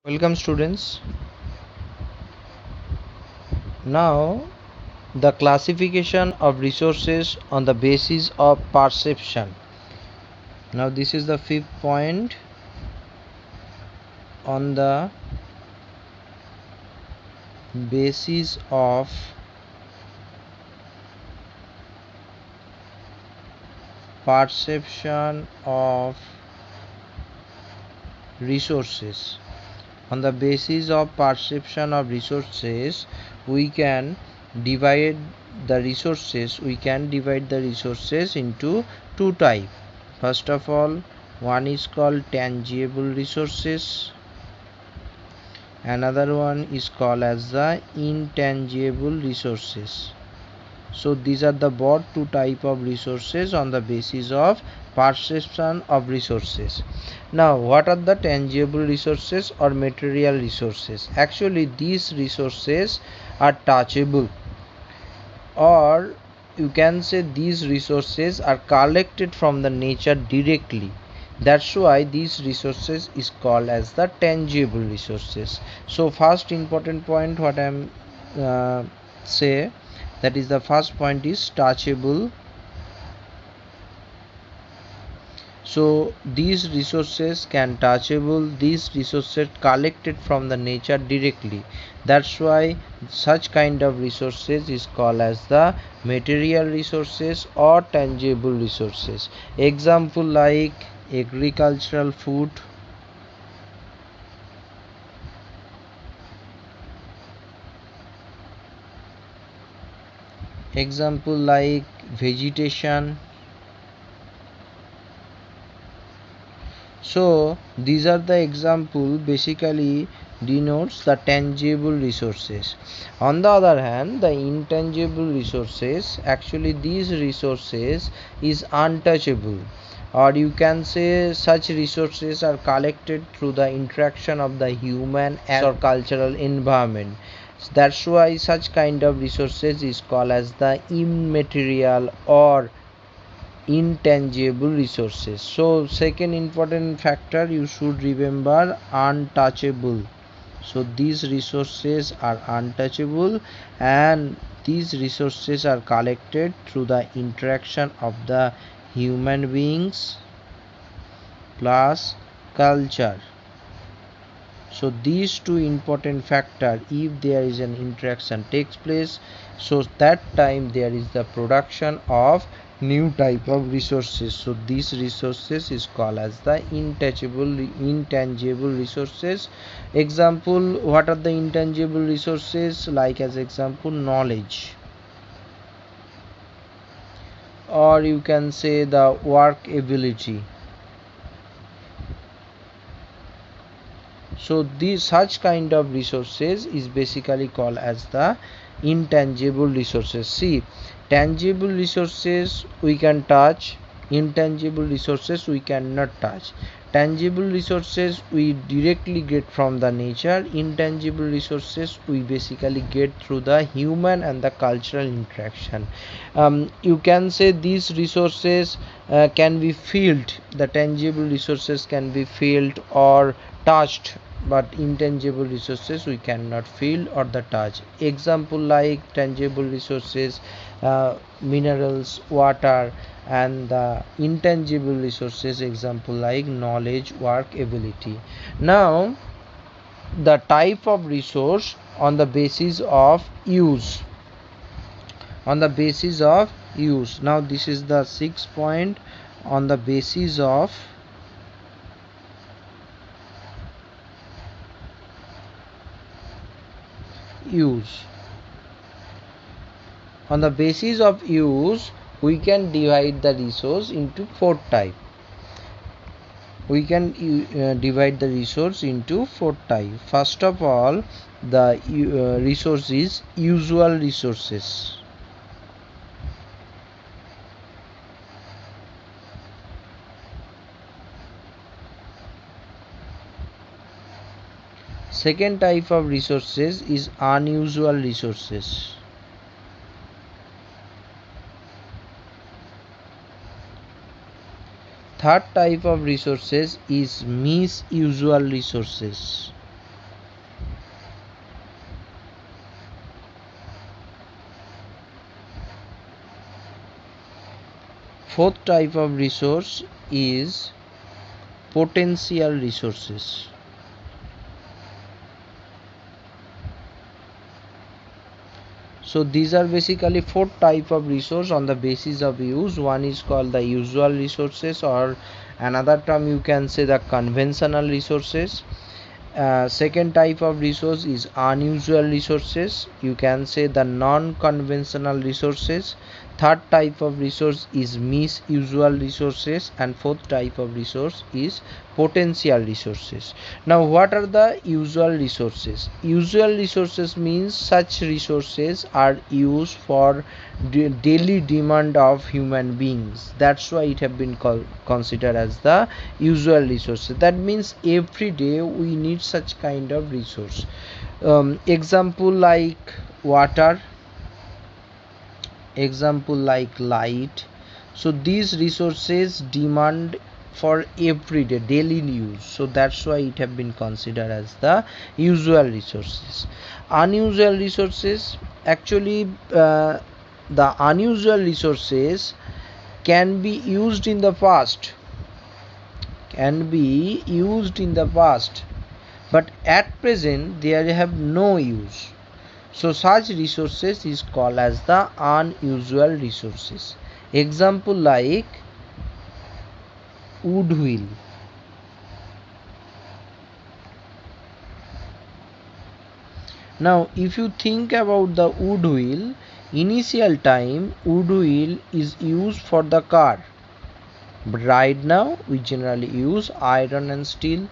Welcome students. Now the classification of resources on the basis of perception. Now this is the fifth point on the basis of perception of resources. On the basis of perception of resources, we can divide the resources into two types. First of all, one is called tangible resources, another one is called as the intangible resources. So these are the both two type of resources on the basis of perception of resources. Now what are the tangible resources or material resources? Actually these resources are touchable, or you can say these resources are collected from the nature directly. That's why these resources is called as the tangible resources. So first important point what I'm say, that is the first point is touchable. So these resources can touchable, these resources collected from the nature directly. That's why such kind of resources is called as the material resources or tangible resources. Example like agricultural food, example like vegetation. So these are the example basically denotes the tangible resources. On the other hand, the intangible resources, actually these resources is untouchable, or you can say such resources are collected through the interaction of the human or cultural environment. That's why such kind of resources is called as the immaterial or intangible resources. So second important factor you should remember, untouchable. So these resources are untouchable and these resources are collected through the interaction of the human beings plus culture. So these two important factor, if there is an interaction takes place, so that time there is the production of new type of resources. So these resources is called as the intangible resources. Example, what are the intangible resources? Like as example, knowledge, or you can say the work ability. So these such kind of resources is basically called as the intangible resources. See, tangible resources we can touch, intangible resources we cannot touch. Tangible resources we directly get from the nature, intangible resources we basically get through the human and the cultural interaction. You can say these resources can be felt, the tangible resources can be felt or touched, but intangible resources we cannot feel or the touch. Example like tangible resources, minerals, water, and the intangible resources, example like knowledge, work, ability. Now the type of resource on the basis of use, on the basis of use. Now this is the sixth point, on the basis of use. On the basis of use, we can divide the resource into four types. We can divide the resource into four types. First of all, the resource is usual resources. Second type of resources is unusual resources. Third type of resources is misusual resources. Fourth type of resource is potential resources. So these are basically four type of resource on the basis of use. One is called the usual resources, or another term you can say the conventional resources. Second type of resource is unusual resources, you can say the non-conventional resources. Third type of resource is misusual resources, and fourth type of resource is potential resources. Now what are the usual resources? Usual resources means such resources are used for daily demand of human beings. That's why it have been considered as the usual resources. That means every day we need such kind of resource. Example like water, example like light. So these resources demand for everyday daily use, so that's why it have been considered as the usual resources. Unusual resources, actually the unusual resources can be used in the past, but at present they have no use. So such resources is called as the unusual resources. Example like wood wheel. Now if you think about the wood wheel, initial time wood wheel is used for the car, but right now we generally use iron and steel,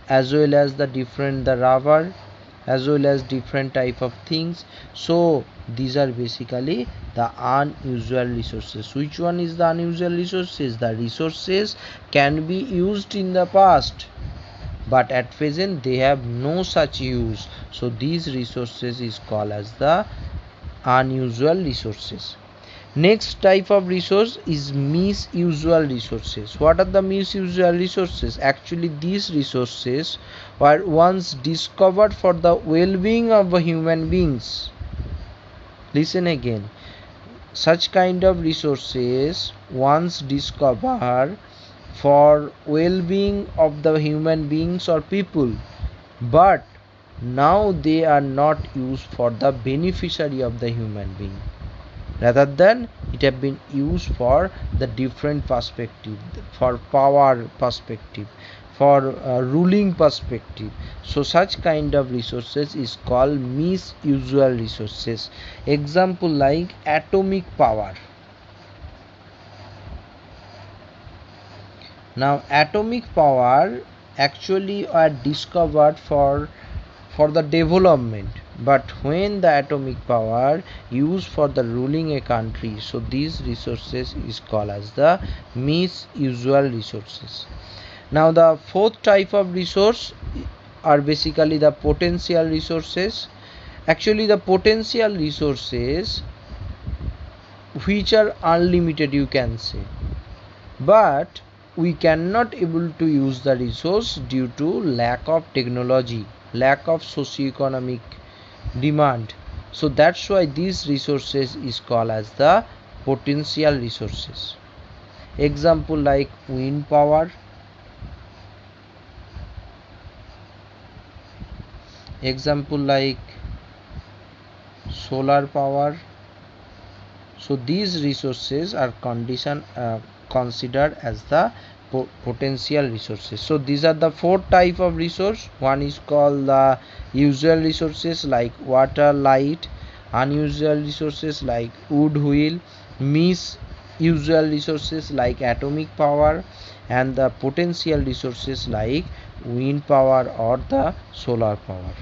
as well as the rubber, as well as different type of things. So these are basically the unusual resources. Which one is the unusual resources? The resources can be used in the past, but at present they have no such use, so these resources is called as the unusual resources. Next type of resource is misusual resources. What are the misusual resources? Actually these resources were once discovered for the well-being of human beings. Listen again, such kind of resources once discovered for well-being of the human beings or people, but now they are not used for the beneficiary of the human being, rather than it have been used for the different perspective, for power perspective, for ruling perspective. So such kind of resources is called misusual resources. Example like atomic power. Now atomic power actually are discovered for the development, but when the atomic power used for the ruling a country, so these resources is called as the misusual resources. Now the fourth type of resource are basically the potential resources. Actually the potential resources which are unlimited, you can say, but we cannot able to use the resource due to lack of technology, lack of socio-economic demand. So that's why these resources is called as the potential resources. Example like wind power, example like solar power. So these resources are considered as the potential resources. So these are the four type of resource. One is called the usual resources like water, light. Unusual resources like wood, wheel. Misusual resources like atomic power, and the potential resources like wind power or the solar power.